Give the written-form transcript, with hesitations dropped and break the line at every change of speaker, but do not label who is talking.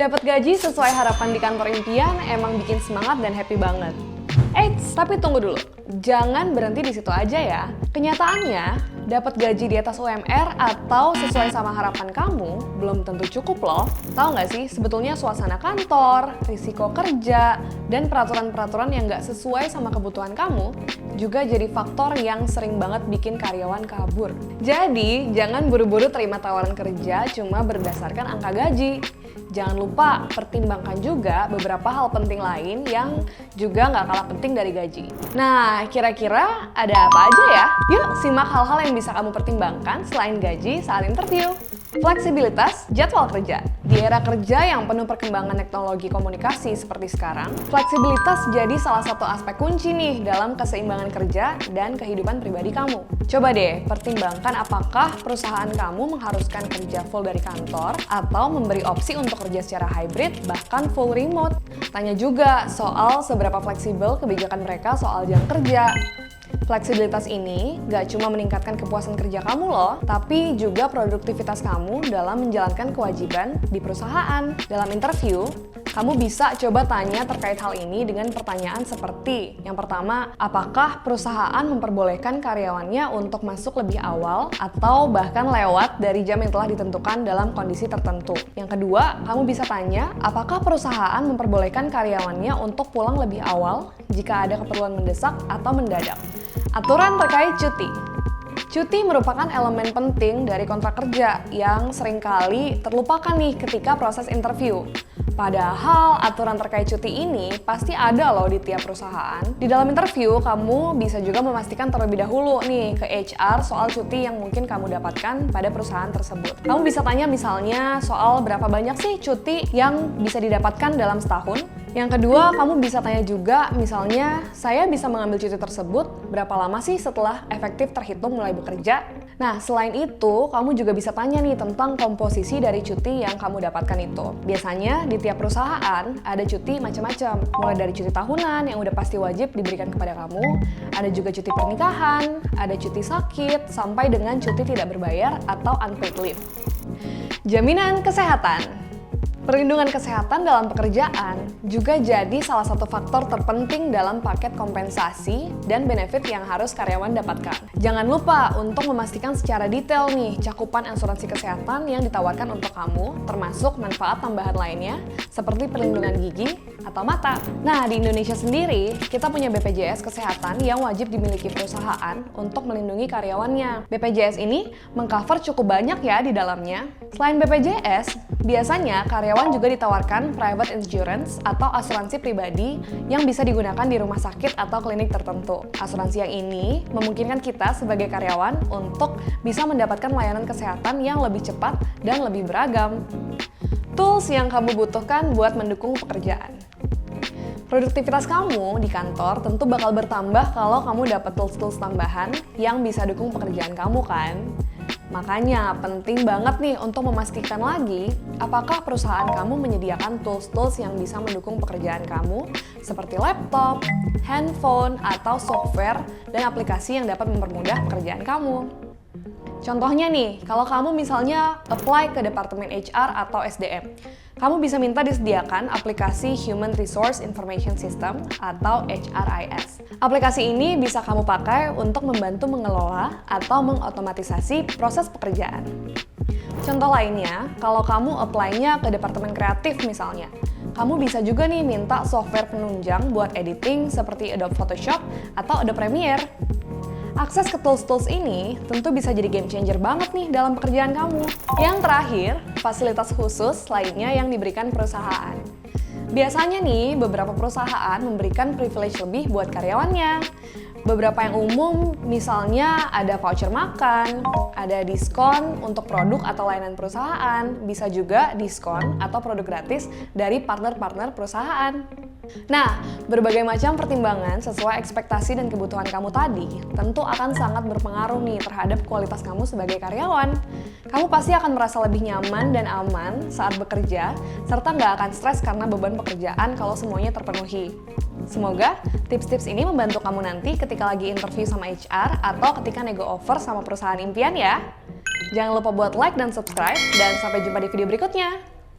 Dapat gaji sesuai harapan di kantor impian emang bikin semangat dan happy banget. Eits, tapi tunggu dulu. Jangan berhenti di situ aja ya. Kenyataannya, dapat gaji di atas UMR atau sesuai sama harapan kamu belum tentu cukup loh. Tahu nggak sih, sebetulnya suasana kantor, risiko kerja, dan peraturan-peraturan yang nggak sesuai sama kebutuhan kamu juga jadi faktor yang sering banget bikin karyawan kabur. Jadi, jangan buru-buru terima tawaran kerja cuma berdasarkan angka gaji. Jangan lupa pertimbangkan juga beberapa hal penting lain yang juga nggak kalah penting dari gaji. Nah, kira-kira ada apa aja ya? Yuk simak hal-hal yang bisa kamu pertimbangkan selain gaji saat interview. Fleksibilitas jadwal kerja. Di era kerja yang penuh perkembangan teknologi komunikasi seperti sekarang, fleksibilitas jadi salah satu aspek kunci nih dalam keseimbangan kerja dan kehidupan pribadi kamu. Coba deh pertimbangkan apakah perusahaan kamu mengharuskan kerja full dari kantor atau memberi opsi untuk kerja secara hybrid bahkan full remote. Tanya juga soal seberapa fleksibel kebijakan mereka soal jam kerja. Fleksibilitas ini gak cuma meningkatkan kepuasan kerja kamu loh, tapi juga produktivitas kamu dalam menjalankan kewajiban di perusahaan. Dalam interview, kamu bisa coba tanya terkait hal ini dengan pertanyaan seperti yang pertama, apakah perusahaan memperbolehkan karyawannya untuk masuk lebih awal atau bahkan lewat dari jam yang telah ditentukan dalam kondisi tertentu. Yang kedua, kamu bisa tanya, apakah perusahaan memperbolehkan karyawannya untuk pulang lebih awal jika ada keperluan mendesak atau mendadak. Aturan terkait cuti. Cuti merupakan elemen penting dari kontrak kerja yang seringkali terlupakan nih ketika proses interview. Padahal aturan terkait cuti ini pasti ada loh di tiap perusahaan. Di dalam interview, kamu bisa juga memastikan terlebih dahulu nih ke HR soal cuti yang mungkin kamu dapatkan pada perusahaan tersebut. Kamu bisa tanya misalnya soal berapa banyak sih cuti yang bisa didapatkan dalam setahun. Yang kedua, kamu bisa tanya juga misalnya, saya bisa mengambil cuti tersebut berapa lama sih setelah efektif terhitung mulai bekerja? Nah, selain itu, kamu juga bisa tanya nih tentang komposisi dari cuti yang kamu dapatkan itu. Biasanya di tiap perusahaan ada cuti macam-macam, mulai dari cuti tahunan yang udah pasti wajib diberikan kepada kamu, ada juga cuti pernikahan, ada cuti sakit, sampai dengan cuti tidak berbayar atau unpaid leave. Jaminan kesehatan. Perlindungan kesehatan dalam pekerjaan juga jadi salah satu faktor terpenting dalam paket kompensasi dan benefit yang harus karyawan dapatkan. Jangan lupa untuk memastikan secara detail nih cakupan asuransi kesehatan yang ditawarkan untuk kamu, termasuk manfaat tambahan lainnya seperti perlindungan gigi atau mata. Nah, di Indonesia sendiri, kita punya BPJS Kesehatan yang wajib dimiliki perusahaan untuk melindungi karyawannya. BPJS ini mengcover cukup banyak ya di dalamnya. Selain BPJS, biasanya karyawan juga ditawarkan private insurance atau asuransi pribadi yang bisa digunakan di rumah sakit atau klinik tertentu. Asuransi yang ini memungkinkan kita sebagai karyawan untuk bisa mendapatkan layanan kesehatan yang lebih cepat dan lebih beragam. Tools yang kamu butuhkan buat mendukung pekerjaan. Produktivitas kamu di kantor tentu bakal bertambah kalau kamu dapat tools-tools tambahan yang bisa dukung pekerjaan kamu kan? Makanya penting banget nih untuk memastikan lagi apakah perusahaan kamu menyediakan tools-tools yang bisa mendukung pekerjaan kamu seperti laptop, handphone, atau software dan aplikasi yang dapat mempermudah pekerjaan kamu. Contohnya nih, kalau kamu misalnya apply ke Departemen HR atau SDM, kamu bisa minta disediakan aplikasi Human Resource Information System atau HRIS. Aplikasi ini bisa kamu pakai untuk membantu mengelola atau mengotomatisasi proses pekerjaan. Contoh lainnya, kalau kamu apply-nya ke Departemen Kreatif misalnya, kamu bisa juga nih minta software penunjang buat editing seperti Adobe Photoshop atau Adobe Premiere. Akses ke tools-tools ini tentu bisa jadi game changer banget nih dalam pekerjaan kamu. Yang terakhir, fasilitas khusus lainnya yang diberikan perusahaan. Biasanya nih, beberapa perusahaan memberikan privilege lebih buat karyawannya. Beberapa yang umum, misalnya ada voucher makan, ada diskon untuk produk atau layanan perusahaan, bisa juga diskon atau produk gratis dari partner-partner perusahaan. Nah, berbagai macam pertimbangan sesuai ekspektasi dan kebutuhan kamu tadi tentu akan sangat berpengaruh nih terhadap kualitas kamu sebagai karyawan. Kamu pasti akan merasa lebih nyaman dan aman saat bekerja, serta nggak akan stres karena beban pekerjaan kalau semuanya terpenuhi. Semoga tips-tips ini membantu kamu nanti ketika lagi interview sama HR atau ketika nego offer sama perusahaan impian ya. Jangan lupa buat like dan subscribe, dan sampai jumpa di video berikutnya.